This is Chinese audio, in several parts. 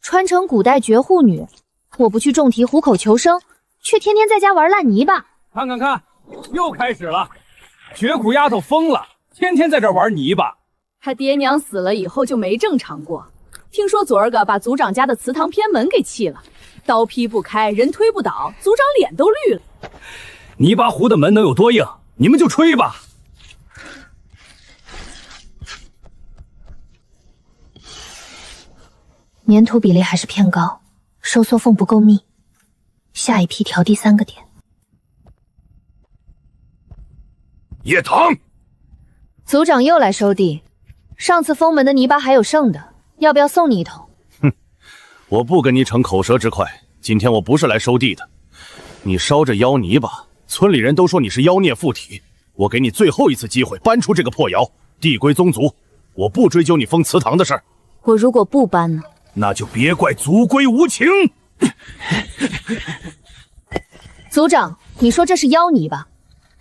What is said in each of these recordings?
穿成古代绝户女，我不去种田糊口求生，却天天在家玩烂泥巴。看，又开始了，绝苦丫头疯了，天天在这玩泥巴。他爹娘死了以后就没正常过。听说昨儿个把族长家的祠堂偏门给弃了，刀劈不开，人推不倒，族长脸都绿了。泥巴糊的门能有多硬？你们就吹吧。粘土比例还是偏高，收缩缝不够密，下一批调低3个点。叶棠，族长又来收地，上次封门的泥巴还有剩的，要不要送你一桶？哼，我不跟你逞口舌之快，今天我不是来收地的。你烧着妖泥巴，村里人都说你是妖孽附体，我给你最后一次机会搬出这个破窑，地归宗族，我不追究你封祠堂的事儿。我如果不搬呢？那就别怪族规无情。族长，你说这是妖泥巴？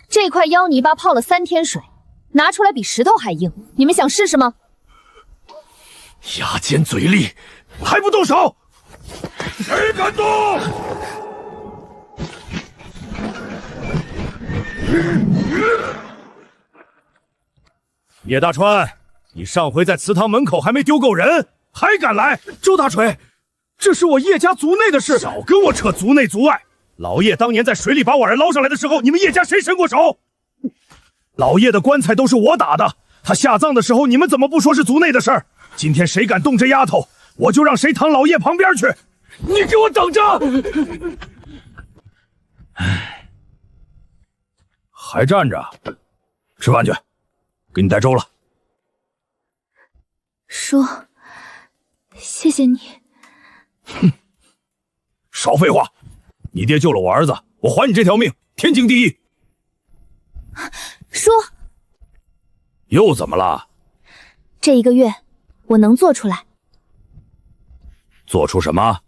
这块妖泥巴泡了3天水，拿出来比石头还硬，你们想试试吗？牙尖嘴利，还不动手？谁敢动？叶大川，你上回在祠堂门口还没丢够人，还敢来？周大锤，这是我叶家族内的事，少跟我扯族内族外。老叶当年在水里把我儿捞上来的时候，你们叶家谁伸过手？老叶的棺材都是我打的，他下葬的时候，你们怎么不说是族内的事儿？今天谁敢动这丫头，我就让谁躺老叶旁边去！你给我等着！还站着？吃饭去，给你带粥了。叔，谢谢你。哼，少废话！你爹救了我儿子，我还你这条命，天经地义。叔，又怎么了？这1个月我能做出来。做出什么？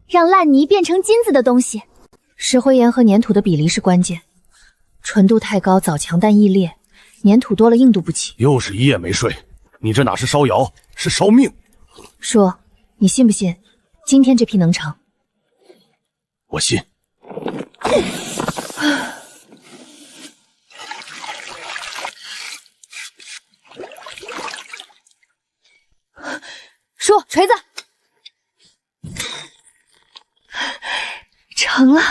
让烂泥变成金子的东西。石灰岩和粘土的比例是关键，纯度太高早强但易裂，粘土多了硬度不齐。又是一夜没睡，你这哪是烧窑，是烧命。叔，你信不信今天这批能成？我信。叔，锤子成了。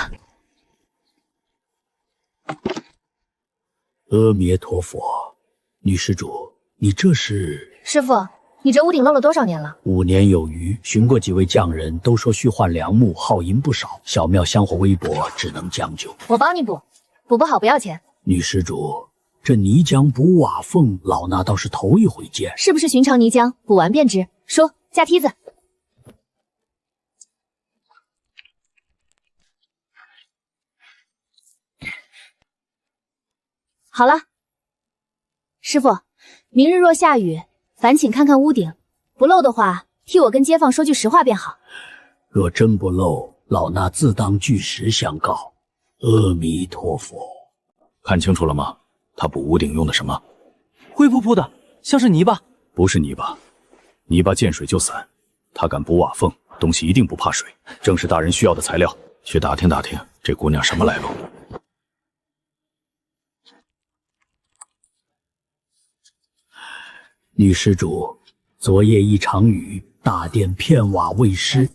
阿弥陀佛，女施主，你这是？师傅，你这屋顶漏了多少年了？5年有余，寻过几位匠人，都说需换梁木，耗银不少。小庙香火微薄，只能将就。我帮你补，补不好不要钱。女施主，这泥浆补瓦缝，老衲倒是头一回见。是不是寻常泥浆？补完便知。叔，架梯子。好了，师傅，明日若下雨，烦请看看屋顶，不漏的话，替我跟街坊说句实话便好。若真不漏，老衲自当据实相告。阿弥陀佛。看清楚了吗？他补屋顶用的什么？灰扑扑的，像是泥巴。不是泥巴，泥巴见水就散。他敢补瓦缝，东西一定不怕水，正是大人需要的材料。去打听打听，这姑娘什么来路？女施主，昨夜一场雨，大殿片瓦未施，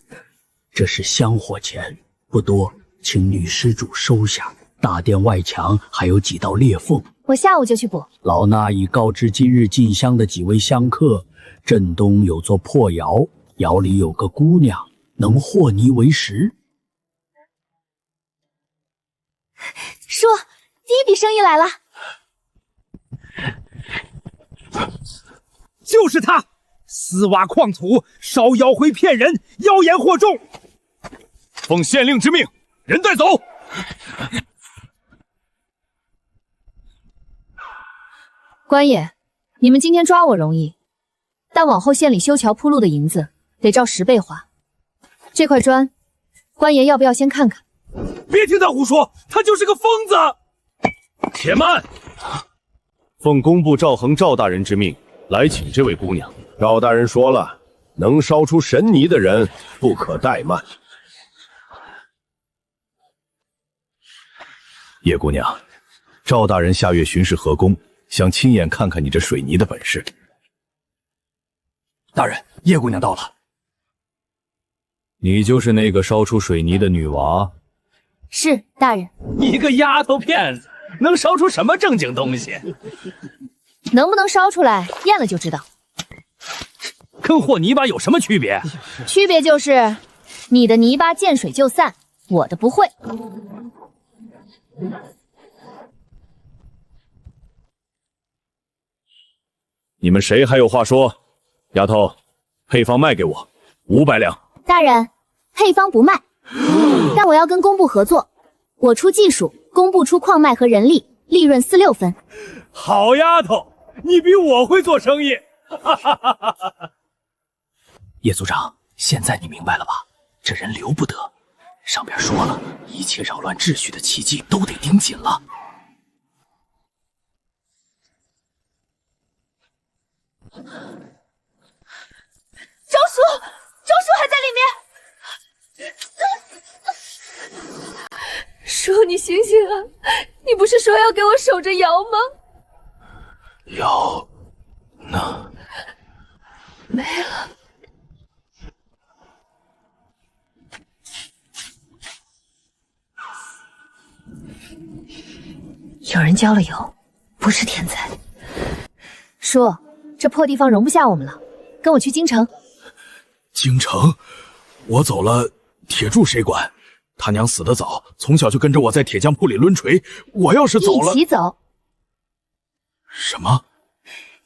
这是香火钱，不多，请女施主收下。大殿外墙还有几道裂缝，我下午就去补。老衲已告知今日进香的几位香客，镇东有座破窑，窑里有个姑娘，能和泥为食。叔，第一笔生意来了。就是他，私挖矿土，烧妖灰骗人，妖言惑众。奉县令之命，人带走。官爷，你们今天抓我容易，但往后县里修桥铺路的银子得照10倍花。这块砖，官爷要不要先看看？别听他胡说，他就是个疯子。且慢！奉工部赵恒赵大人之命，来请这位姑娘。赵大人说了，能烧出神泥的人不可怠慢。叶姑娘，赵大人下月巡视河宫，想亲眼看看你这水泥的本事。大人，叶姑娘到了。你就是那个烧出水泥的女娃？是，大人。你个丫头片子，能烧出什么正经东西？能不能烧出来，验了就知道。跟和泥巴有什么区别？区别就是你的泥巴见水就散，我的不会。你们谁还有话说？丫头，配方卖给我500两。大人，配方不卖，但我要跟工部合作，我出技术，工部出矿脉和人力，利润4-6分。好丫头，你比我会做生意。叶族长，现在你明白了吧？这人留不得，上边说了，一切扰乱秩序的契机都得盯紧了。周叔还在里面。叔，你醒醒啊！你不是说要给我守着窑吗？窑呢？没了。有人浇了油，不是天才。叔，这破地方容不下我们了，跟我去京城。京城，我走了，铁柱谁管？他娘死得早，从小就跟着我在铁匠铺里抡锤。我要是走了，一起走。什么？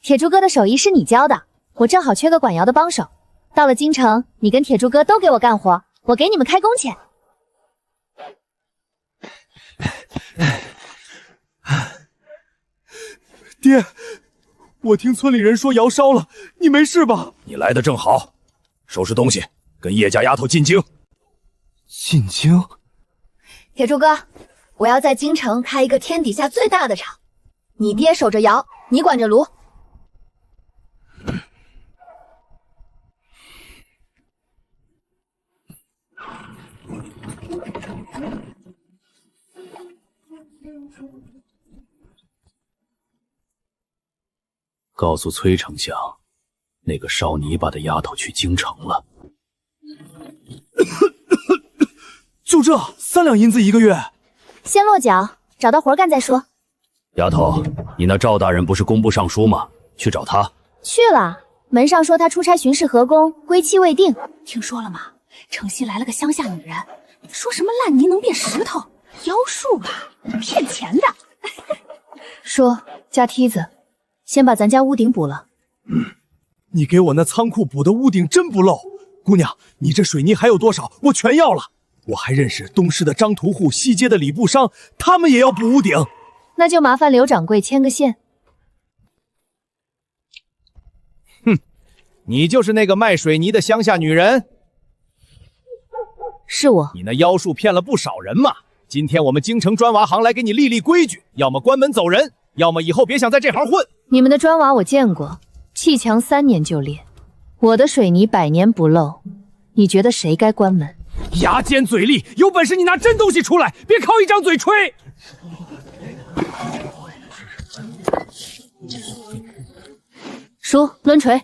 铁柱哥的手艺是你教的，我正好缺个管窑的帮手。到了京城，你跟铁柱哥都给我干活，我给你们开工钱。爹，我听村里人说窑烧了，你没事吧？你来的正好，收拾东西，跟叶家丫头进京。进京？铁柱哥，我要在京城开一个天底下最大的厂，你爹守着窑，你管着炉。告诉崔丞相，那个烧泥巴的丫头去京城了。就这3两银子1个月？先落脚，找到活干再说。丫头，你那赵大人不是工部尚书吗？去找他。去了，门上说他出差巡视河宫，归期未定。听说了吗？城西来了个乡下女人，说什么烂泥能变石头，妖术吧，骗钱的。说加梯子，先把咱家屋顶补了。你给我那仓库补的屋顶真不漏。姑娘，你这水泥还有多少？我全要了。我还认识东市的张屠户，西街的李布商，他们也要补屋顶。那就麻烦刘掌柜牵个线。哼，你就是那个卖水泥的乡下女人？是我。你那妖术骗了不少人嘛。今天我们京城砖瓦行来给你立规矩，要么关门走人，要么以后别想在这行混。你们的砖瓦我见过，砌墙3年就裂，我的水泥100年不漏。你觉得谁该关门？牙尖嘴利，有本事你拿真东西出来，别靠一张嘴吹。叔，抡锤。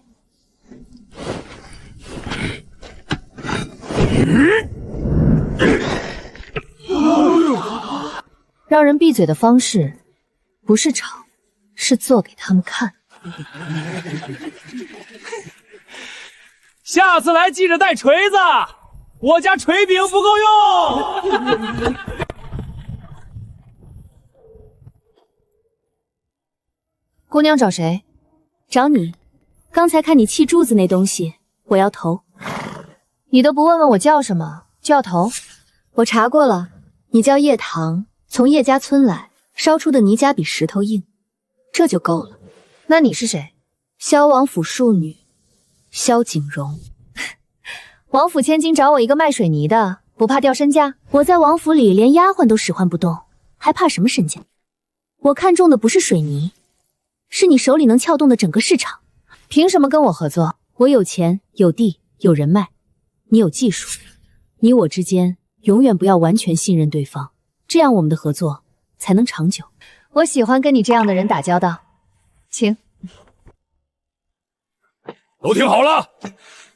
让人闭嘴的方式，不是吵，是做给他们看。下次来记着带锤子，我家锤柄不够用。姑娘找谁？找你。刚才看你砌柱子那东西，我要投。你都不问问我叫什么，就要投？我查过了，你叫叶棠，从叶家村来，烧出的泥家比石头硬，这就够了。那你是谁？萧王府庶女，萧景荣。王府千金找我一个卖水泥的，不怕掉身家？我在王府里连丫鬟都使唤不动，还怕什么身家？我看中的不是水泥，是你手里能撬动的整个市场。凭什么跟我合作？我有钱有地有人脉，你有技术，你我之间永远不要完全信任对方，这样我们的合作才能长久。我喜欢跟你这样的人打交道。请。都听好了，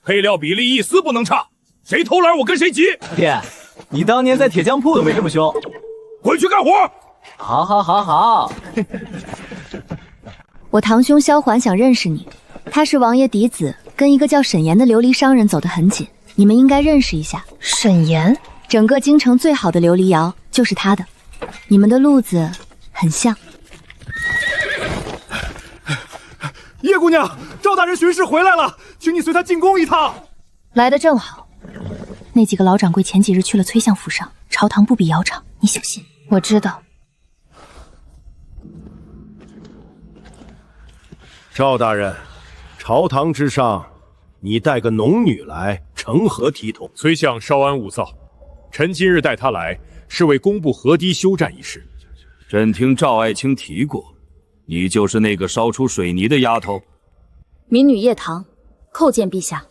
配料比例一丝不能差，谁偷懒我跟谁急。爹，你当年在铁匠铺都没这么凶。滚去干活。好，好，好，好。我堂兄萧环想认识你，他是王爷嫡子，跟一个叫沈岩的琉璃商人走得很紧，你们应该认识一下。沈岩，整个京城最好的琉璃窑就是他的，你们的路子很像。叶姑娘，赵大人巡视回来了，请你随他进宫一趟。来得正好，那几个老掌柜前几日去了崔相府上，朝堂不比窑厂，你小心。我知道。赵大人，朝堂之上，你带个农女来，成何体统？崔相稍安勿躁，臣今日带她来，是为工部河堤修缮一事。朕听赵爱卿提过，你就是那个烧出水泥的丫头。民女叶棠，叩见陛下。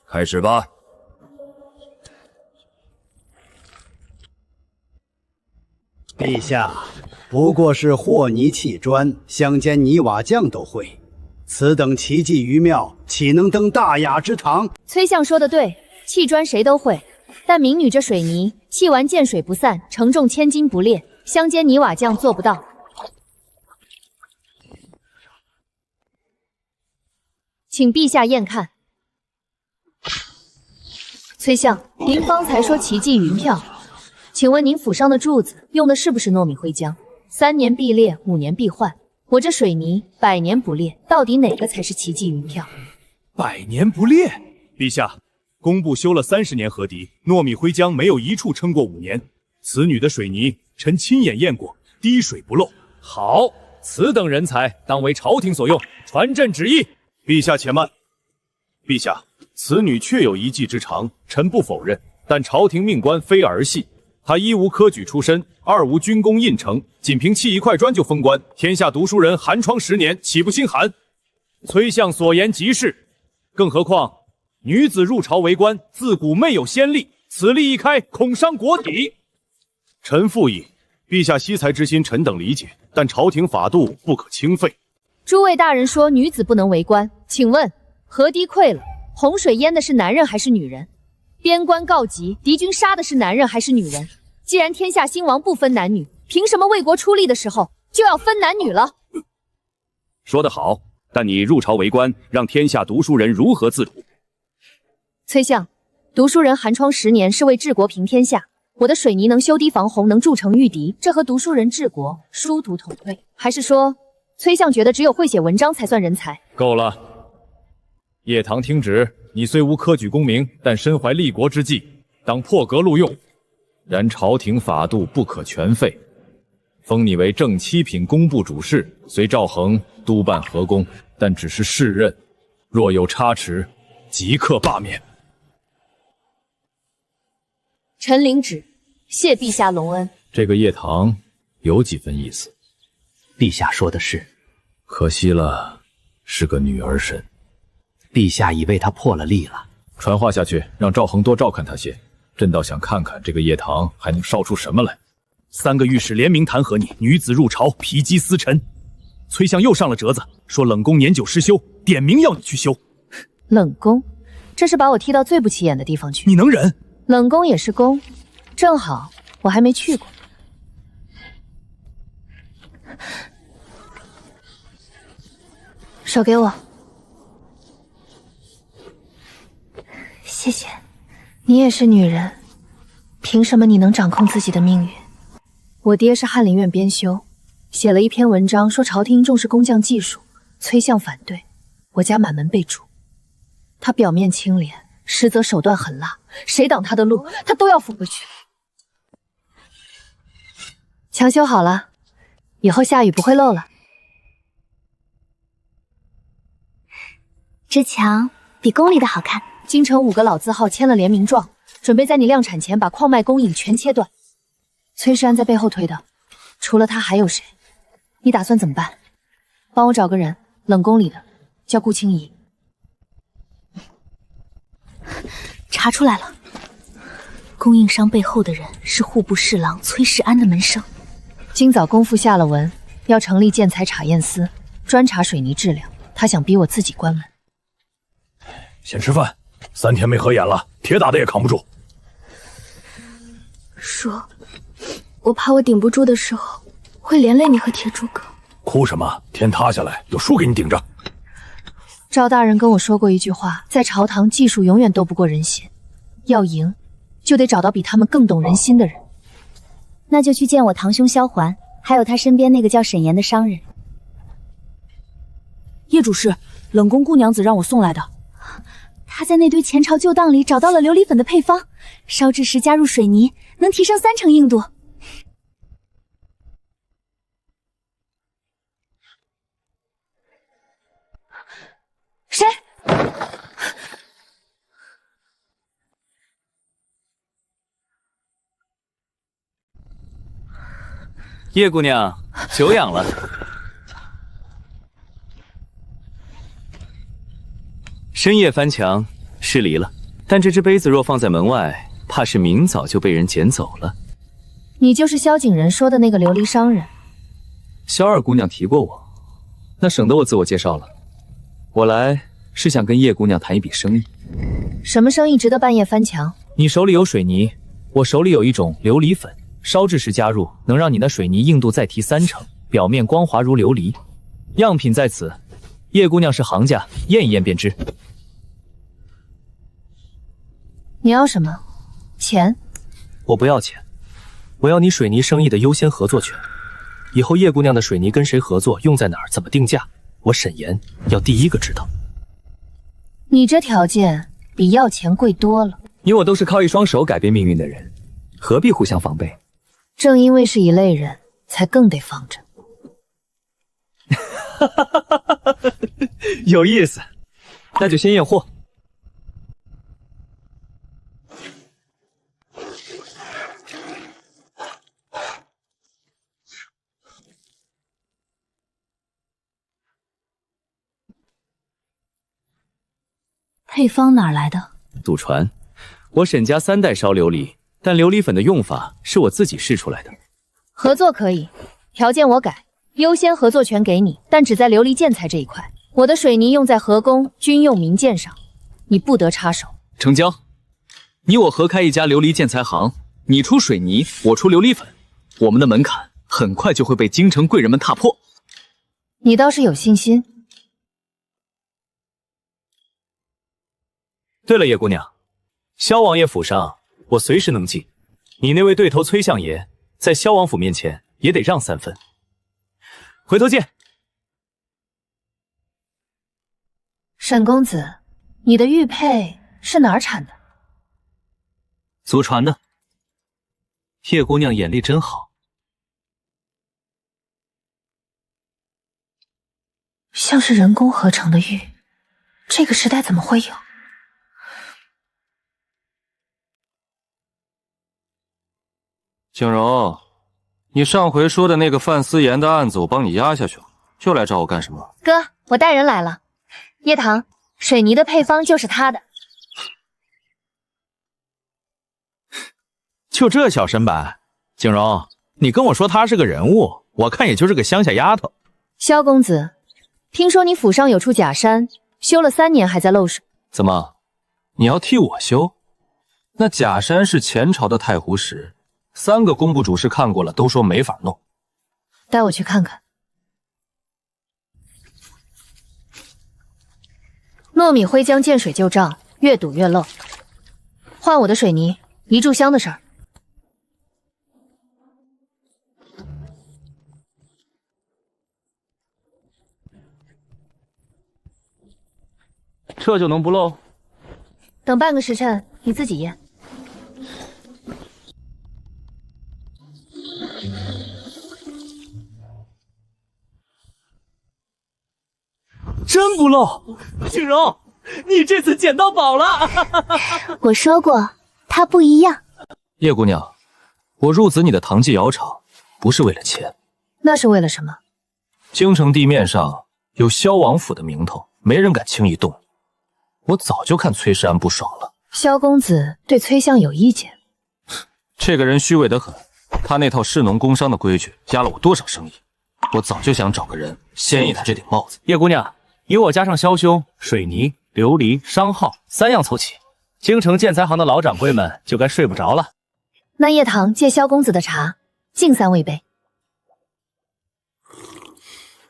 开始吧。陛下，不过是和泥砌砖、相煎泥瓦匠都会，此等奇技于妙，岂能登大雅之堂？崔相说的对，砌砖谁都会，但民女这水泥砌完见水不散，承重千斤不裂，相煎泥瓦匠做不到。请陛下验看。崔相，您方才说奇技云飘，请问您府上的柱子用的是不是糯米灰浆？3年必裂，5年必换。我这水泥100年不裂，到底哪个才是奇迹云飘？100年不裂？陛下，工部修了30年河堤，糯米灰浆没有一处撑过5年。此女的水泥，臣亲眼验过，滴水不漏。好，此等人才当为朝廷所用，传朕旨意。陛下且慢。陛下，此女确有一技之长，臣不否认，但朝廷命官非儿戏。她一无科举出身，二无军功印呈，仅凭砌一块砖就封官，天下读书人寒窗10年，岂不心寒？崔相所言极是，更何况女子入朝为官，自古没有先例，此例一开，恐伤国体。臣附议，陛下惜才之心，臣等理解，但朝廷法度不可轻废。诸位大人说女子不能为官，请问河堤溃了，洪水淹的是男人还是女人？边关告急，敌军杀的是男人还是女人？既然天下兴亡不分男女，凭什么为国出力的时候就要分男女了？说得好，但你入朝为官，让天下读书人如何自主？崔相，读书人寒窗10年是为治国平天下，我的水泥能修堤防洪，能筑城御敌，这和读书人治国殊途同归。还是说崔相觉得只有会写文章才算人才？够了，叶棠听旨，你虽无科举功名，但身怀立国之计，当破格录用。然朝廷法度不可全废，封你为正7品工部主事，随赵恒督办河工，但只是试任，若有差池，即刻罢免。臣领旨，谢陛下隆恩。这个叶棠有几分意思。陛下说的是，可惜了，是个女儿身。陛下已为他破了例了。传话下去，让赵恒多照看他些。朕倒想看看这个叶棠还能烧出什么来。3个御史联名弹劾你，女子入朝，否极司臣。崔相又上了折子，说冷宫年久失修，点名要你去修。冷宫，这是把我踢到最不起眼的地方去。你能忍？冷宫也是宫，正好我还没去过。手给我。谢谢。你也是女人，凭什么你能掌控自己的命运？我爹是翰林院编修，写了一篇文章说朝廷重视工匠技术，崔相反对，我家满门被逐。他表面清廉，实则手段狠辣，谁挡他的路，他都要扶回去。墙修好了，以后下雨不会漏了。这墙比宫里的好看。京城5个老字号签了联名状，准备在你量产前把矿脉供应全切断。崔世安在背后推的，除了他还有谁？你打算怎么办？帮我找个人，冷宫里的，叫顾清怡。查出来了，供应商背后的人是户部侍郎崔世安的门生。今早公父下了文，要成立建材查验司，专查水泥质量。他想逼我自己关门。先吃饭，3天没合眼了，铁打的也扛不住。说，我怕我顶不住的时候会连累你和铁柱哥。哭什么？天塌下来有树给你顶着。赵大人跟我说过一句话，在朝堂技术永远斗不过人心，要赢就得找到比他们更懂人心的人。那就去见我堂兄萧环，还有他身边那个叫沈岩的商人。叶主事，冷宫姑娘子让我送来的。他在那堆前朝旧档里找到了琉璃粉的配方，烧制时加入水泥，能提升3成硬度。谁？叶姑娘，久仰了。深夜翻墙，失礼了。但这只杯子若放在门外，怕是明早就被人捡走了。你就是萧景仁说的那个琉璃商人。萧二姑娘提过我，那省得我自我介绍了。我来是想跟叶姑娘谈一笔生意。什么生意值得半夜翻墙？你手里有水泥，我手里有一种琉璃粉，烧制时加入，能让你那水泥硬度再提3成，表面光滑如琉璃。样品在此，叶姑娘是行家，验一验便知。你要什么？钱？我不要钱，我要你水泥生意的优先合作权。以后叶姑娘的水泥跟谁合作，用在哪儿，怎么定价，我沈岩要第一个知道。你这条件比要钱贵多了。你我都是靠一双手改变命运的人，何必互相防备？正因为是一类人，才更得防着。有意思，那就先验货。配方哪来的？祖传，我沈家3代烧琉璃，但琉璃粉的用法是我自己试出来的。合作可以，条件我改，优先合作权给你，但只在琉璃建材这一块。我的水泥用在河工、军用民建上，你不得插手。成交。你我合开一家琉璃建材行，你出水泥，我出琉璃粉，我们的门槛很快就会被京城贵人们踏破。你倒是有信心。对了，叶姑娘，萧王爷府上我随时能进，你那位对头崔相爷在萧王府面前也得让3分。回头见。沈公子，你的玉佩是哪儿产的？祖传的。叶姑娘眼力真好。像是人工合成的玉，这个时代怎么会有？景荣，你上回说的那个范思言的案子，我帮你压下去了，又来找我干什么？哥，我带人来了。叶棠，水泥的配方就是他的。就这小身板，景荣，你跟我说她是个人物，我看也就是个乡下丫头。萧公子，听说你府上有处假山，修了3年还在漏水。怎么，你要替我修？那假山是前朝的太湖石，3个工部主事看过了，都说没法弄。带我去看看。糯米灰浆见水就胀，越堵越漏。换我的水泥，一炷香的事儿。这就能不漏？等半个时辰，你自己验。真不漏，景荣，你这次捡到宝了。我说过，他不一样。叶姑娘，我入资你的唐记窑厂，不是为了钱，那是为了什么？京城地面上有萧王府的名头，没人敢轻易动。我早就看崔世安不爽了，萧公子对崔相有意见？这个人虚伪得很，他那套士农工商的规矩压了我多少生意，我早就想找个人掀一他这顶帽子。叶姑娘，以我加上萧兄，水泥、琉璃、商号3样凑齐，京城建材行的老掌柜们就该睡不着了。那叶棠借萧公子的茶，敬3位杯。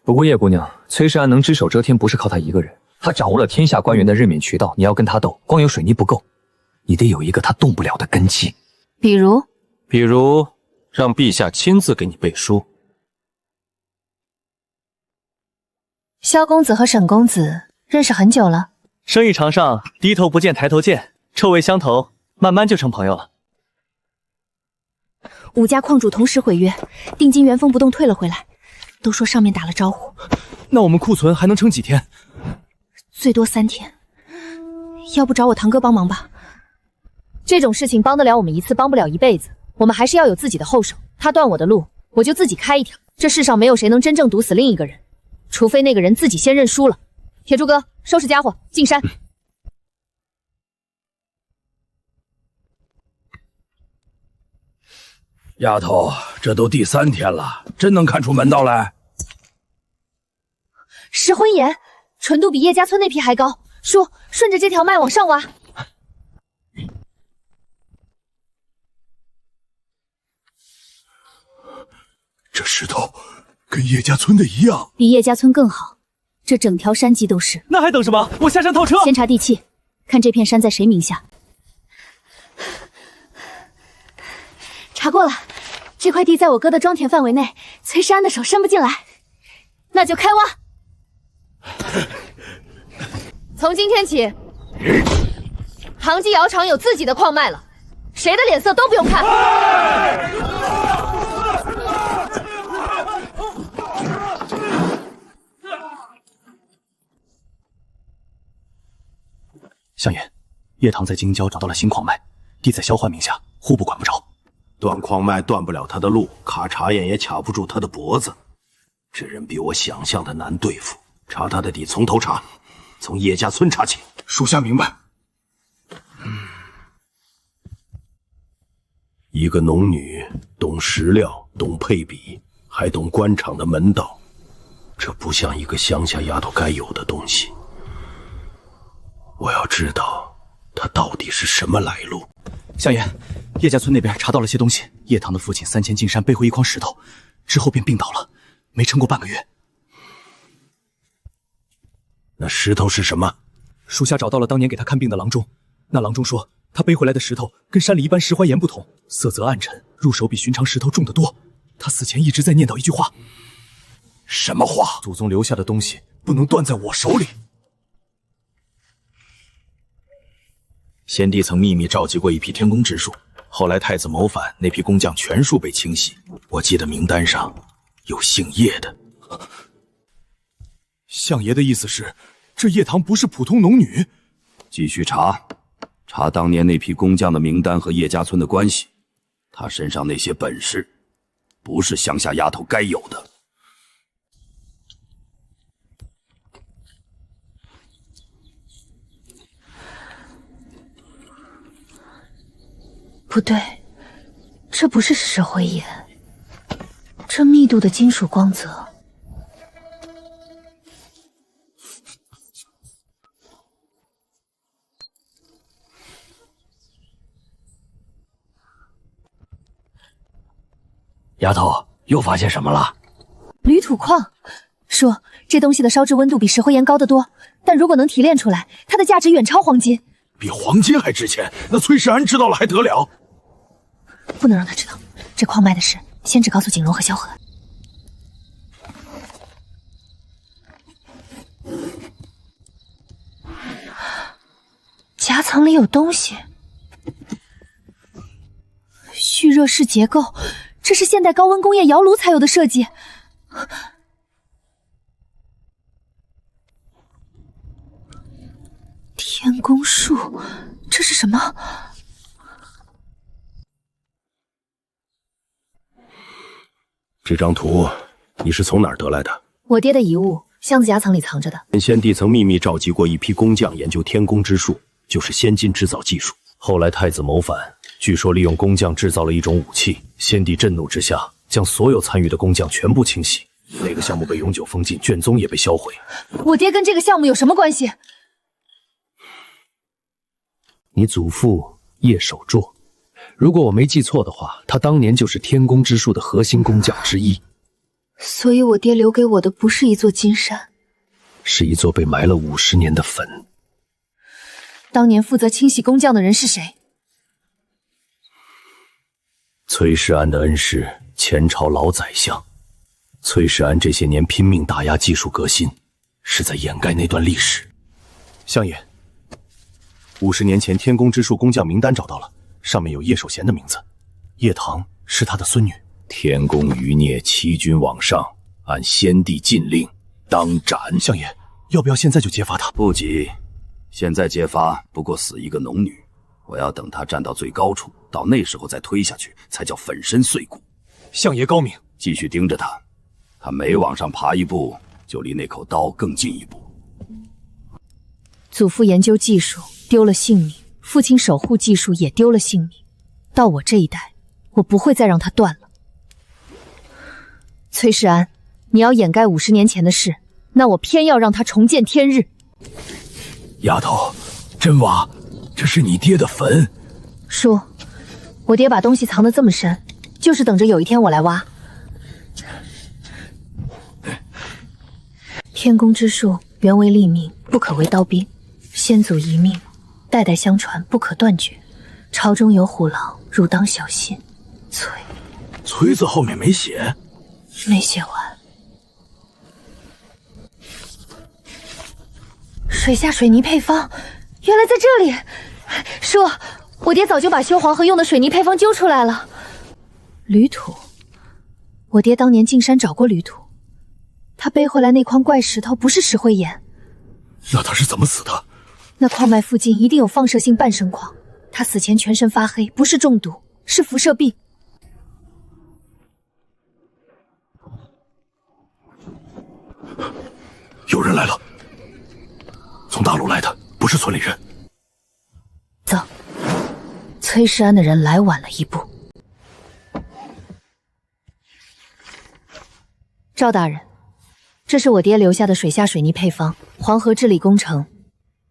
不过叶姑娘，崔世安能只手遮天，不是靠他一个人，他掌握了天下官员的任免渠道。你要跟他斗，光有水泥不够，你得有一个他动不了的根基。比如让陛下亲自给你背书。萧公子和沈公子认识很久了，生意场上低头不见抬头见，臭味相投，慢慢就成朋友了。5家矿主同时毁约，定金原封不动退了回来，都说上面打了招呼。那我们库存还能撑几天？最多3天。要不找我堂哥帮忙吧？这种事情帮得了我们一次，帮不了一辈子。我们还是要有自己的后手。他断我的路，我就自己开一条。这世上没有谁能真正毒死另一个人，除非那个人自己先认输了。铁柱哥，收拾家伙，进山。丫头，这都第3天了，真能看出门道来？石灰岩纯度比叶家村那批还高，叔，顺着这条脉往上挖。这石头跟叶家村的一样，比叶家村更好，这整条山脊都是。那还等什么？我下山套车。先查地契，看这片山在谁名下。查过了，这块地在我哥的庄田范围内，崔世安的手伸不进来，那就开挖。从今天起，唐基窑厂有自己的矿脉了，谁的脸色都不用看。相爷，叶棠在京郊找到了新矿脉，地在萧焕名下，户部管不着。断矿脉断不了他的路，卡查眼也卡不住他的脖子。这人比我想象的难对付，查他的底从头查，从叶家村查起。属下明白。一个农女，懂石料，懂配比，还懂官场的门道，这不像一个乡下丫头该有的东西。我要知道她到底是什么来路。相爷，叶家村那边查到了些东西。叶棠的父亲3迁进山背回一筐石头，之后便病倒了，没撑过半个月。那石头是什么？属下找到了当年给他看病的郎中，那郎中说他背回来的石头跟山里一般石灰岩不同，色泽暗沉，入手比寻常石头重得多。他死前一直在念叨一句话。什么话？祖宗留下的东西不能断在我手里。先帝曾秘密召集过一批天宫之术，后来太子谋反，那批工匠全数被清洗。我记得名单上有姓叶的。相爷的意思是，这叶棠不是普通农女？继续查，查当年那批工匠的名单和叶家村的关系。他身上那些本事，不是乡下丫头该有的。不对，这不是石灰岩，这密度的金属光泽。丫头，又发现什么了？铝土矿。叔，这东西的烧制温度比石灰岩高得多，但如果能提炼出来，它的价值远超黄金。比黄金还值钱？那崔世安知道了还得了？不能让他知道，这矿脉的事，先只告诉景荣和萧何。夹层里有东西。蓄热式结构，这是现代高温工业窑炉才有的设计。天宫术，这是什么？这张图你是从哪儿得来的？我爹的遗物，箱子夹层里藏着的。先帝曾秘密召集过一批工匠研究天宫之术，就是先进制造技术。后来太子谋反，据说利用工匠制造了一种武器。先帝震怒之下，将所有参与的工匠全部清洗。那个项目被永久封禁，卷宗也被销毁。我爹跟这个项目有什么关系？你祖父叶守绰，如果我没记错的话，他当年就是天宫之术的核心工匠之一。所以我爹留给我的不是一座金山，是一座被埋了50年的坟。当年负责清洗工匠的人是谁？崔世安的恩师，前朝老宰相。崔世安这些年拼命打压技术革新，是在掩盖那段历史。相爷，50年前天宫之术工匠名单找到了，上面有叶守贤的名字，叶棠是他的孙女。天宫余孽欺君罔上，按先帝禁令当斩。相爷，要不要现在就揭发他？不急，现在揭发不过死一个农女，我要等他站到最高处，到那时候再推下去，才叫粉身碎骨。相爷高明，继续盯着他，他每往上爬一步，就离那口刀更近一步。祖父研究技术丢了性命，父亲守护技术也丢了性命，到我这一代，我不会再让他断了。崔世安，你要掩盖50年前的事，那我偏要让他重见天日。丫头，真娃，这是你爹的坟。叔，我爹把东西藏得这么深，就是等着有一天我来挖。天宫之术原为立命，不可为刀兵。先祖遗命，代代相传，不可断绝。朝中有虎狼，汝当小心。崔字后面没写，没写完。水下水泥配方，原来在这里。叔，我爹早就把修黄河用的水泥配方揪出来了。铝土，我爹当年进山找过铝土，他背回来那筐怪石头不是石灰岩。那他是怎么死的？那矿脉附近一定有放射性半生矿，他死前全身发黑，不是中毒，是辐射病。有人来了，从大陆来的，不是村里人。走，崔世安的人来晚了一步。赵大人，这是我爹留下的水下水泥配方，黄河治理工程，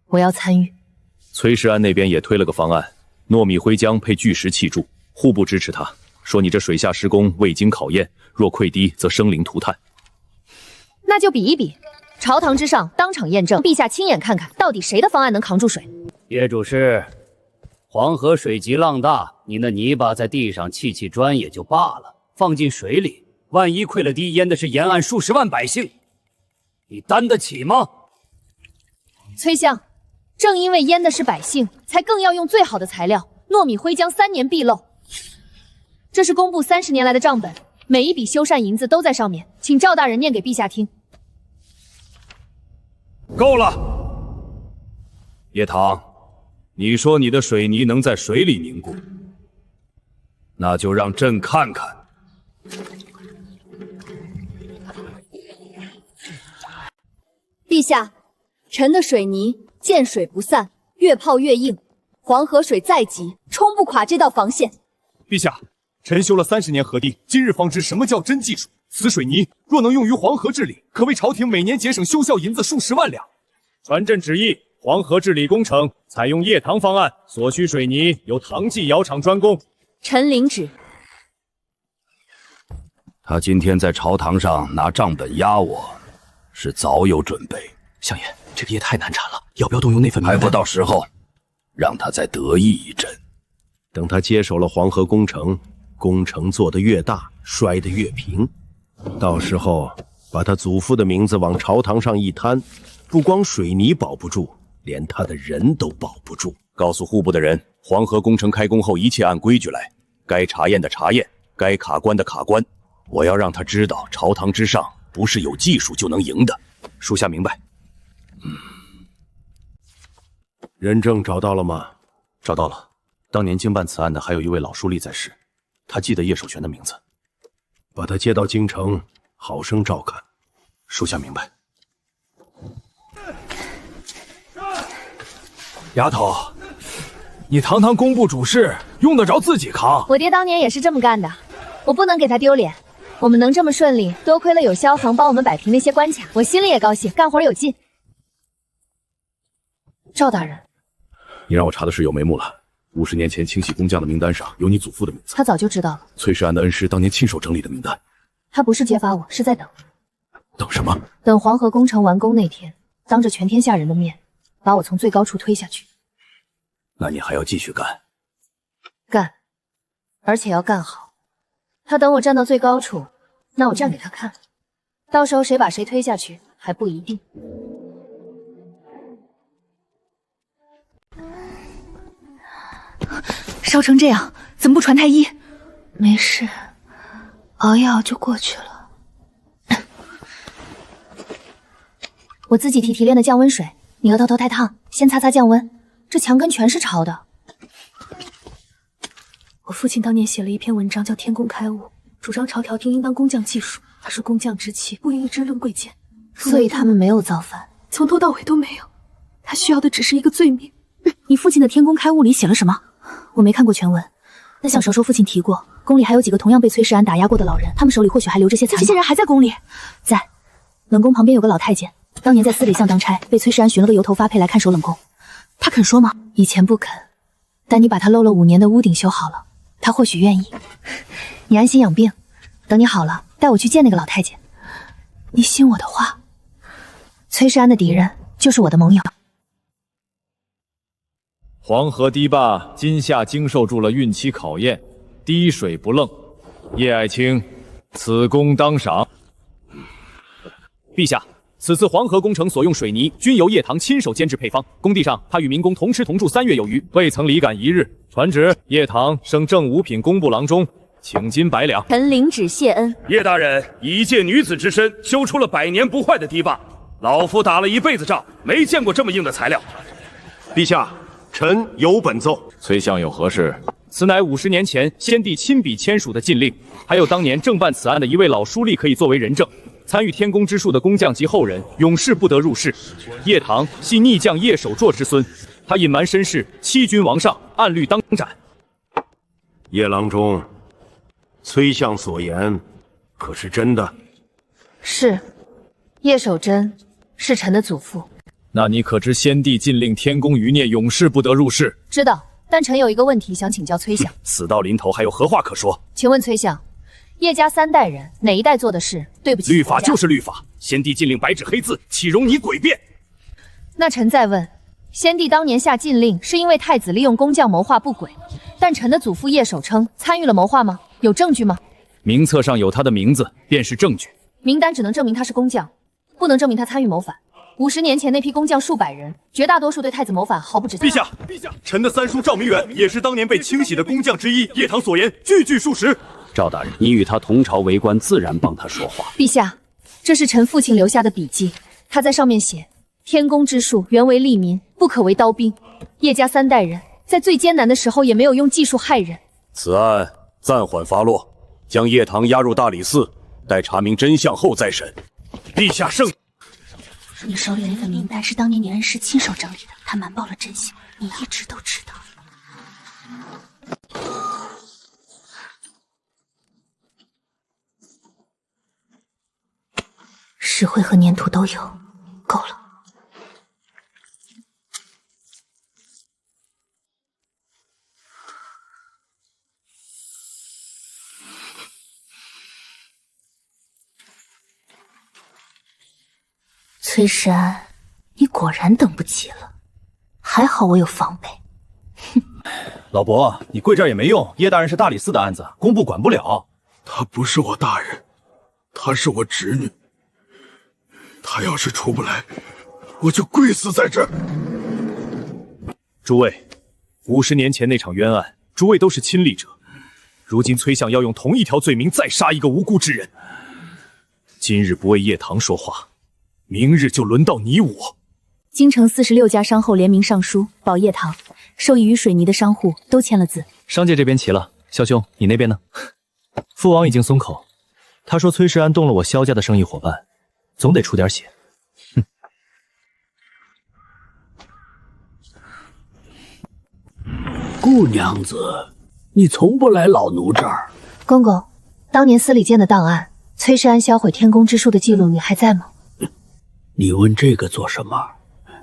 我要参与。崔世安那边也推了个方案，糯米灰浆配巨石砌筑，互不支持他，说你这水下施工未经考验，若溃堤则生灵涂炭。那就比一比，朝堂之上当场验证，陛下亲眼看看，到底谁的方案能扛住水。叶主事，黄河水急浪大，你那泥巴在地上砌砌砖也就罢了，放进水里，万一溃了堤，淹的是沿岸数十万百姓，你担得起吗？崔相，正因为淹的是百姓，才更要用最好的材料，糯米灰浆3年必漏。这是工部30年来的账本，每一笔修缮银子都在上面，请赵大人念给陛下听。够了，叶棠，你说你的水泥能在水里凝固，那就让朕看看。陛下，臣的水泥见水不散，越泡越硬，黄河水再急，冲不垮这道防线。陛下，臣修了30年河堤，今日方知什么叫真技术。此水泥若能用于黄河治理，可为朝廷每年节省修缮银子数十万两。传朕旨意，黄河治理工程采用叶棠方案，所需水泥由唐记窑厂专供。臣领旨。他今天在朝堂上拿账本压我，是早有准备。相爷，这个也太难缠了，要不要动用那份名单？还不到时候，让他再得意一阵。等他接手了黄河工程，工程做得越大，摔得越平，到时候把他祖父的名字往朝堂上一摊，不光水泥保不住，连他的人都保不住。告诉户部的人，黄河工程开工后一切按规矩来，该查验的查验，该卡关的卡关。我要让他知道，朝堂之上不是有技术就能赢的。属下明白。人证找到了吗？找到了。当年经办此案的还有一位老书吏在世，他记得叶守全的名字。把他接到京城，好生照看。属下明白。丫头，你堂堂工部主事，用得着自己扛？我爹当年也是这么干的，我不能给他丢脸。我们能这么顺利，多亏了有萧恒帮我们摆平那些关卡，我心里也高兴，干活有劲。赵大人，你让我查的是有眉目了。50年前清洗工匠的名单上有你祖父的名字。他早就知道了。崔世安的恩师当年亲手整理的名单。他不是揭发我，是在等。等什么？等黄河工程完工那天，当着全天下人的面，把我从最高处推下去。那你还要继续干？干，而且要干好。他等我站到最高处，那我站给他看。到时候谁把谁推下去还不一定。烧成这样，怎么不传太医？没事，熬一熬就过去了。我自己提炼的降温水，你额头太烫，先擦擦降温。这墙根全是潮的。我父亲当年写了一篇文章，叫《天工开物》，主张朝调停应当工匠技术。他说工匠之气不应一之论贵贱，所以他们没有造反，从头到尾都没有。他需要的只是一个罪名。你父亲的《天工开物》里写了什么？我没看过全文，但小时候父亲提过，宫里还有几个同样被崔世安打压过的老人，他们手里或许还留着些残宝。这些人还在宫里？在。冷宫旁边有个老太监，当年在司礼巷当差，被崔世安寻了个由头发配来看守冷宫。他肯说吗？以前不肯，但你把他漏了5年的屋顶修好了，他或许愿意。你安心养病，等你好了，带我去见那个老太监。你信我的话。崔世安的敌人就是我的盟友。黄河堤坝今夏经受住了孕期考验，滴水不漏。叶爱卿，此功当赏。陛下，此次黄河工程所用水泥均由叶棠亲手监制配方，工地上他与民工同吃同住3月有余，未曾离赶1日。传旨，叶棠升正五品工部郎中，请金100两。臣领旨谢恩。叶大人以一介女子之身修出了100年不坏的堤坝，老夫打了一辈子仗，没见过这么硬的材料。陛下，臣有本奏。崔相有何事？此乃50年前先帝亲笔签署的禁令，还有当年正办此案的一位老书吏可以作为人证。参与天工之术的工匠及后人，永世不得入室。叶棠系逆将叶守绰之孙，他隐瞒身世，欺君罔上，按律当斩。叶郎中，崔相所言可是真的？是，叶守贞是臣的祖父。那你可知先帝禁令天宫余孽永世不得入室？知道，但臣有一个问题想请教崔相。死到临头还有何话可说？请问崔相，叶家3代人哪一代做的事对不起？律法就是律法，先帝禁令白纸黑字，岂容你诡辩？那臣再问，先帝当年下禁令是因为太子利用工匠谋划不轨，但臣的祖父叶守称参与了谋划吗？有证据吗？名册上有他的名字，便是证据。名单只能证明他是工匠，不能证明他参与谋反。50年前那批工匠数百人，绝大多数对太子谋反毫不知情。陛下，臣的三叔赵明远也是当年被清洗的工匠之一，叶棠所言句句属实。赵大人，你与他同朝为官，自然帮他说话。陛下，这是臣父亲留下的笔记，他在上面写：天工之术原为利民，不可为刀兵。叶家3代人在最艰难的时候也没有用技术害人。此案暂缓发落，将叶棠押入大理寺，待查明真相后再审。陛下圣。你手里那份名单是当年你恩师亲手整理的，他瞒报了真相，你一直都知道。石灰和粘土都有，够了。崔世安，你果然等不及了，还好我有防备。老伯，你跪这儿也没用，叶大人是大理寺的案子，工部管不了。她不是我大人，她是我侄女。她要是出不来，我就跪死在这儿。诸位，50年前那场冤案，诸位都是亲历者。如今崔相要用同一条罪名再杀一个无辜之人，今日不为叶棠说话，明日就轮到你我。京城46家商后联名上书，保叶棠，受益于水泥的商户都签了字。商界这边齐了，萧兄，你那边呢？父王已经松口，他说崔世安动了我萧家的生意伙伴，总得出点血。哼。顾娘子，你从不来老奴这儿。公公，当年司礼监的档案，崔世安销毁天宫之术的记录，你还在吗？你问这个做什么？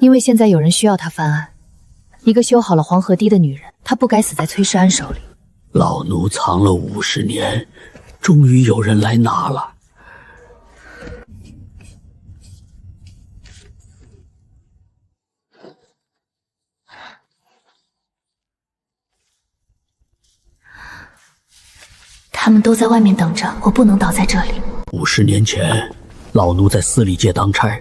因为现在有人需要他翻案。一个修好了黄河堤的女人，她不该死在崔世安手里。老奴藏了50年，终于有人来拿了。他们都在外面等着，我不能倒在这里。50年前，老奴在司礼界当差，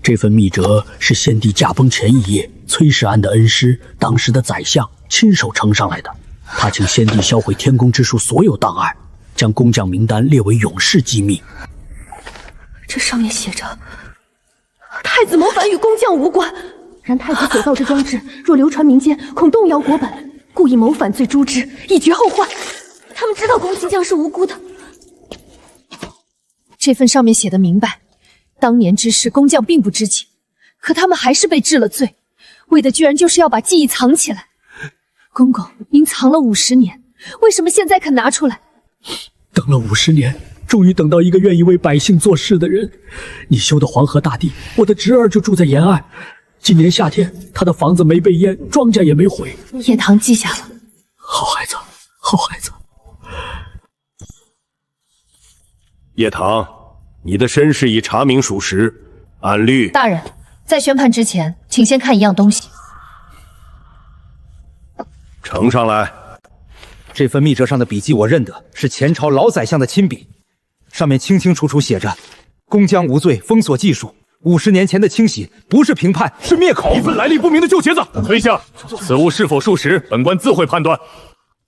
这份密折是先帝驾崩前1夜，崔世安的恩师，当时的宰相亲手呈上来的。他请先帝销毁天宫之术所有档案，将工匠名单列为永世机密。这上面写着：太子谋反与工匠无关，然太子所造之装置若流传民间，恐动摇国本，故以谋反罪诛之，以绝后患。他们知道工匠是无辜的。这份上面写的明白，当年之事工匠并不知情，可他们还是被治了罪，为的居然就是要把记忆藏起来。公公，您藏了50年，为什么现在肯拿出来？等了50年，终于等到一个愿意为百姓做事的人。你修的黄河大堤，我的侄儿就住在沿岸。今年夏天，他的房子没被淹，庄稼也没毁。叶棠记下了。好孩子，好孩子。叶棠，你的身世已查明属实，按律。大人，在宣判之前，请先看一样东西。呈上来。这份密折上的笔迹我认得，是前朝老宰相的亲笔，上面清清楚楚写着：工匠无罪，封锁技术。50年前的清洗不是平判，是灭口。一份来历不明的旧帖子。崔相，此物是否属实，本官自会判断。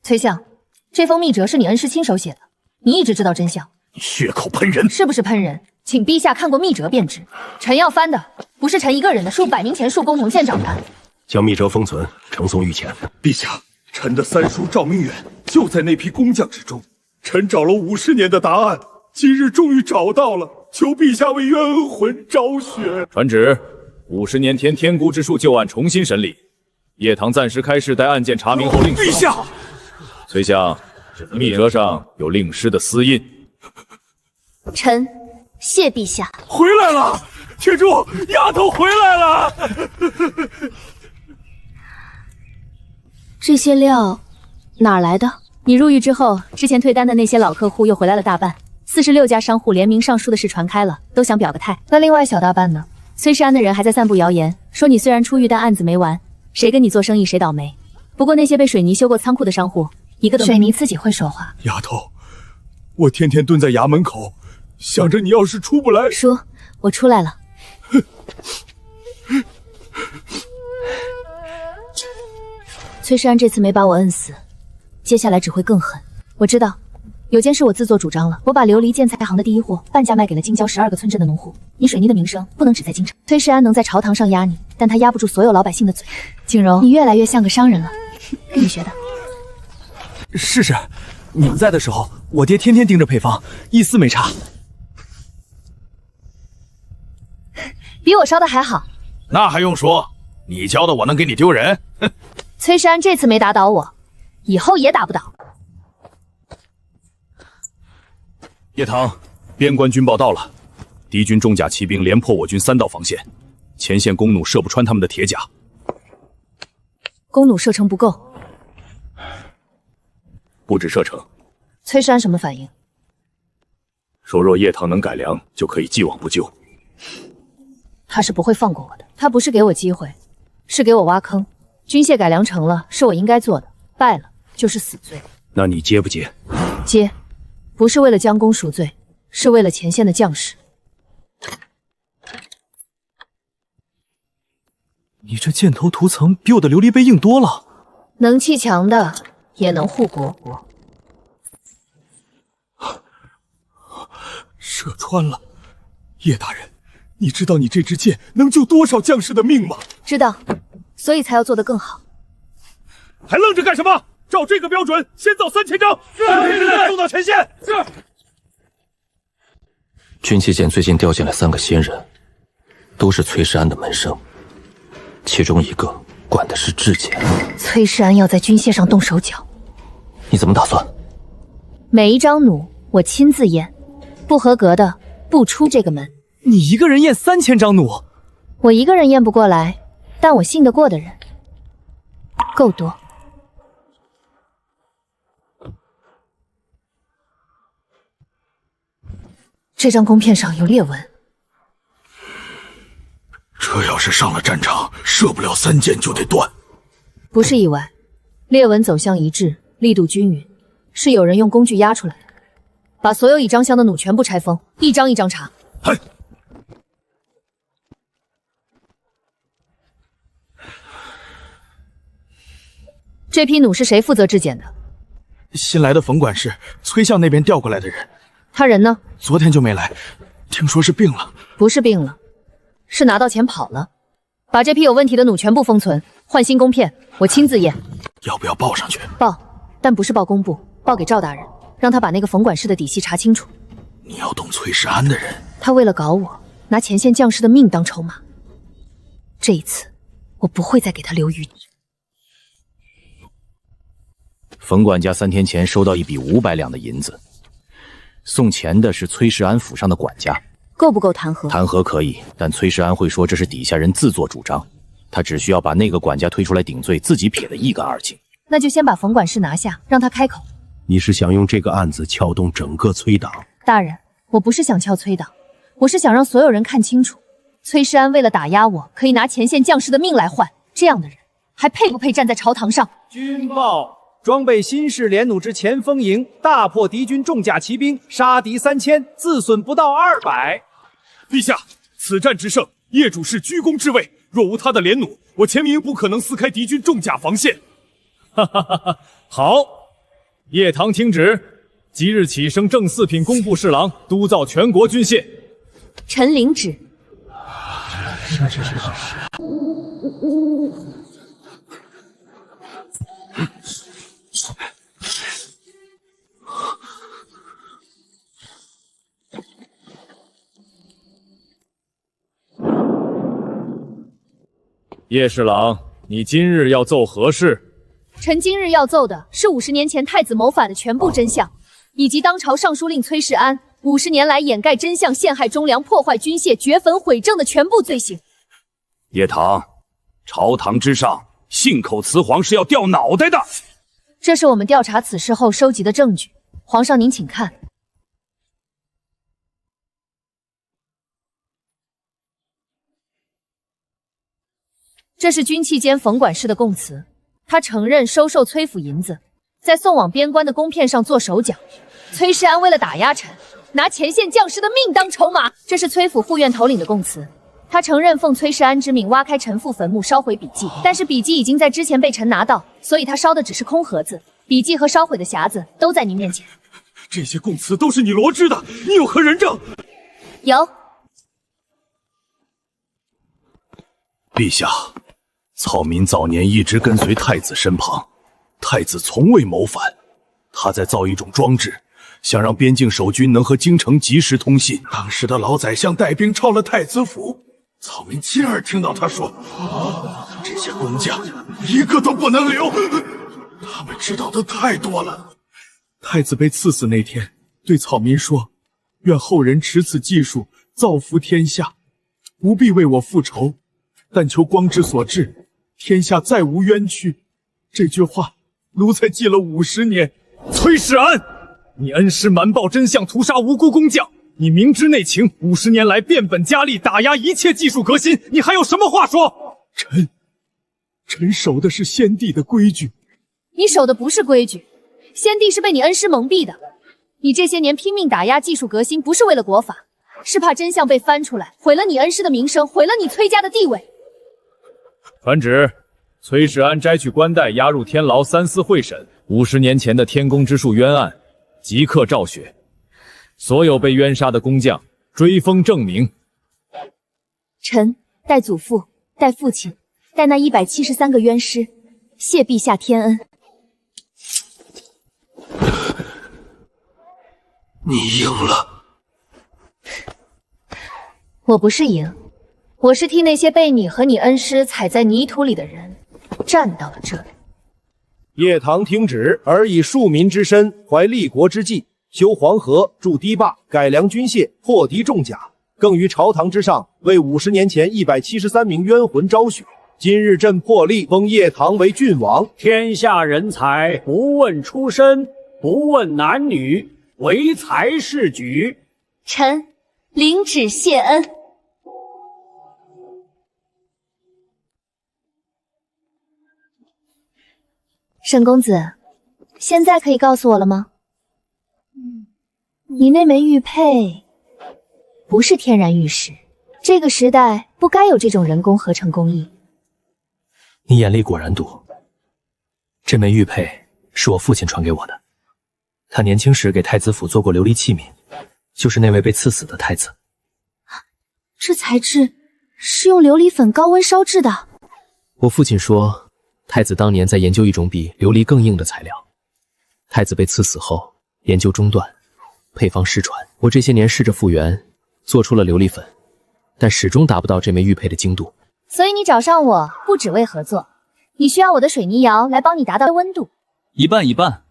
崔相，这封密折是你恩师亲手写的，你一直知道真相。血口喷人，是不是喷人？请陛下看过密折便知。臣要翻的不是臣一个人的，数百名前庶公同县长的。将密折封存，呈送御前。陛下，臣的三叔赵明远就在那批工匠之中。臣找了50年的答案，今日终于找到了，求陛下为冤魂昭雪。传旨，50年前天孤之术旧案重新审理，叶棠暂时开示，待案件查明后另说。陛下，崔相，密折上有令师的私印。臣谢陛下。回来了，铁柱，丫头回来了。这些料哪儿来的？你入狱之后，之前退单的那些老客户又回来了大半，46家商户联名上书的事传开了，都想表个态。那另外小大半呢？崔世安的人还在散布谣言，说你虽然出狱，但案子没完，谁跟你做生意谁倒霉。不过那些被水泥修过仓库的商户，一个都没。水泥自己会说话。丫头，我天天蹲在衙门口，想着你要是出不来。叔，我出来了。崔世安这次没把我摁死，接下来只会更狠。我知道，有件事我自作主张了，我把琉璃建材行的第1货半价卖给了京郊12个村镇的农户。你水泥的名声不能只在京城。崔世安能在朝堂上压你，但他压不住所有老百姓的嘴。景荣，你越来越像个商人了，跟你学的。是，你们在的时候，我爹天天盯着配方，一丝没差。比我烧的还好。那还用说？你教的我能给你丢人？哼！崔世安这次没打倒我，以后也打不倒。叶棠，边关军报到了，敌军重甲骑兵连破我军3道防线，前线弓弩射不穿他们的铁甲。弓弩射程不够，不止射程。崔世安什么反应？说若叶棠能改良，就可以既往不咎。他是不会放过我的。他不是给我机会，是给我挖坑。军械改良成了，是我应该做的，败了就是死罪。那你接不接？接，不是为了将功赎罪，是为了前线的将士。你这箭头涂层比我的琉璃杯硬多了。能气强的也能护国国。射穿了，叶大人，你知道你这支箭能救多少将士的命吗？知道，所以才要做得更好。还愣着干什么？照这个标准，先造3000张，再送到前线。是。军器监最近调进来3个新人，都是崔世安的门生，其中一个管的是质检。崔世安要在军械上动手脚，你怎么打算？每一张弩我亲自验，不合格的不出这个门。你一个人验3000张弩？我一个人验不过来，但我信得过的人够多。这张弓片上有裂纹。这要是上了战场，射不了3箭就得断。不是意外，裂纹走向一致，力度均匀，是有人用工具压出来的。把所有已张箱的弩全部拆封，一张一张查。嗨。这批弩是谁负责质检的？新来的冯管事，崔相那边调过来的人。他人呢？昨天就没来，听说是病了。不是病了，是拿到钱跑了。把这批有问题的弩全部封存，换新弓片，我亲自验。要不要报上去？报，但不是报工部，报给赵大人，让他把那个冯管事的底细查清楚。你要动崔世安的人？他为了搞我，拿前线将士的命当筹码。这一次，我不会再给他留余地。冯管家3天前收到一笔500两的银子，送钱的是崔世安府上的管家，够不够弹劾？弹劾可以，但崔世安会说这是底下人自作主张，他只需要把那个管家推出来顶罪，自己撇得一干二净。那就先把冯管事拿下，让他开口。你是想用这个案子撬动整个崔党？大人，我不是想撬崔党，我是想让所有人看清楚，崔世安为了打压我，可以拿前线将士的命来换，这样的人还配不配站在朝堂上？军报。装备新式连弩之前锋营，大破敌军重甲骑兵，杀敌3000，自损不到200。陛下，此战之胜，叶主是居功至伟。若无他的连弩，我前明不可能撕开敌军重甲防线。哈哈哈哈！好，叶唐听旨，即日起升正4品工部侍郎，督造全国军械。臣领旨。叶侍郎，你今日要奏何事？臣今日要奏的是50年前太子谋反的全部真相，以及当朝尚书令崔世安50年来掩盖真相、陷害忠良、破坏军械、掘坟毁政的全部罪行。叶唐，朝堂之上，信口雌黄是要掉脑袋的。这是我们调查此事后收集的证据，皇上您请看。这是军器监冯管事的供词，他承认收受崔府银子，在送往边关的弓片上做手脚。崔世安为了打压臣，拿前线将士的命当筹码。这是崔府副院头领的供词，他承认奉崔世安之命挖开陈父坟墓，烧毁笔记，但是笔记已经在之前被臣拿到，所以他烧的只是空盒子，笔记和烧毁的匣子都在您面前。这些供词都是你罗织的，你有何人证？有。陛下，草民早年一直跟随太子身旁，太子从未谋反，他在造一种装置，想让边境守军能和京城及时通信。当时的老宰相带兵抄了太子府，草民亲耳听到他说：“这些工匠一个都不能留，他们知道的太多了。”太子被赐死那天，对草民说：“愿后人持此技术，造福天下，不必为我复仇，但求光之所至，天下再无冤屈。”这句话，奴才记了50年。崔世安，你恩师瞒报真相，屠杀无辜工匠，你明知内情，50年来变本加厉打压一切技术革新，你还有什么话说？臣守的是先帝的规矩。你守的不是规矩，先帝是被你恩师蒙蔽的。你这些年拼命打压技术革新，不是为了国法，是怕真相被翻出来，毁了你恩师的名声，毁了你崔家的地位。传旨，崔世安摘去冠带，押入天牢3司会审。50年前的天宫之术冤案，即刻昭雪。所有被冤杀的工匠，追封正名。臣代祖父、代父亲、代那173个冤尸，谢陛下天恩。你赢了。我不是赢，我是替那些被你和你恩师踩在泥土里的人站到了这里。叶唐听旨，尔以庶民之身，怀立国之计，修黄河，筑堤坝，改良军械，破敌重甲，更于朝堂之上为50年前173名冤魂昭雪。今日朕破例封叶唐为郡王。天下人才，不问出身，不问男女，唯才是举。臣领旨谢恩。沈公子，现在可以告诉我了吗？你那枚玉佩不是天然玉石，这个时代不该有这种人工合成工艺。你眼力果然毒。这枚玉佩是我父亲传给我的，他年轻时给太子府做过琉璃器皿，就是那位被刺死的太子。这材质是用琉璃粉高温烧制的。我父亲说，太子当年在研究一种比琉璃更硬的材料。太子被刺死后，研究中断，配方失传。我这些年试着复原，做出了琉璃粉，但始终达不到这枚玉佩的精度。所以你找上我，不只为合作，你需要我的水泥窑来帮你达到温度。一半一半，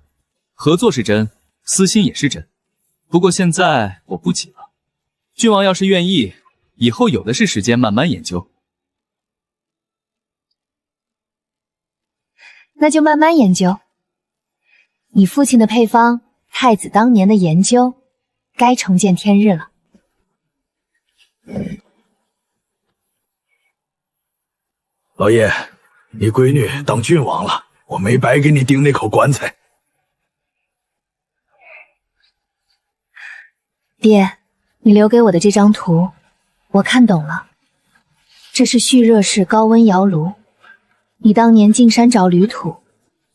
合作是真，私心也是真。不过现在我不急了，郡王要是愿意，以后有的是时间慢慢研究。那就慢慢研究。你父亲的配方，太子当年的研究，该重见天日了。老爷，你闺女当郡王了，我没白给你钉那口棺材。爹，你留给我的这张图，我看懂了。这是蓄热式高温窑炉。你当年进山找铝土，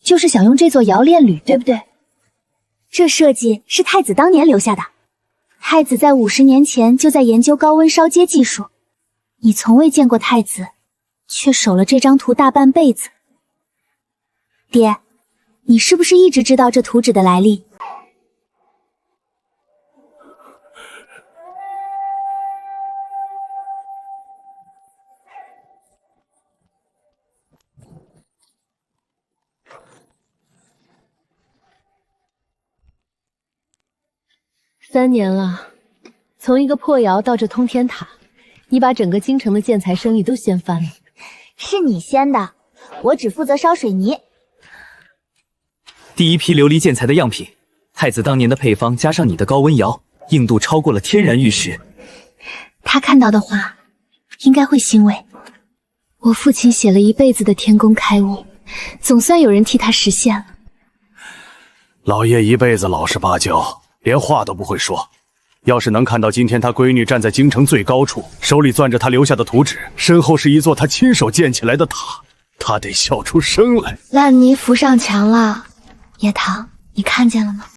就是想用这座窑炼铝，对不对？这设计是太子当年留下的。太子在50年前就在研究高温烧接技术，你从未见过太子，却守了这张图大半辈子。爹，你是不是一直知道这图纸的来历？3年了，从一个破窑到这通天塔，你把整个京城的建材生意都掀翻了。是你掀的，我只负责烧水泥。第一批琉璃建材的样品，太子当年的配方加上你的高温窑，硬度超过了天然玉石。他看到的话，应该会欣慰。我父亲写了一辈子的天工开物，总算有人替他实现了。老爷一辈子老实巴交，连话都不会说。要是能看到今天他闺女站在京城最高处，手里攥着他留下的图纸，身后是一座他亲手建起来的塔，他得笑出声来。烂泥扶上墙了，叶棠，你看见了吗？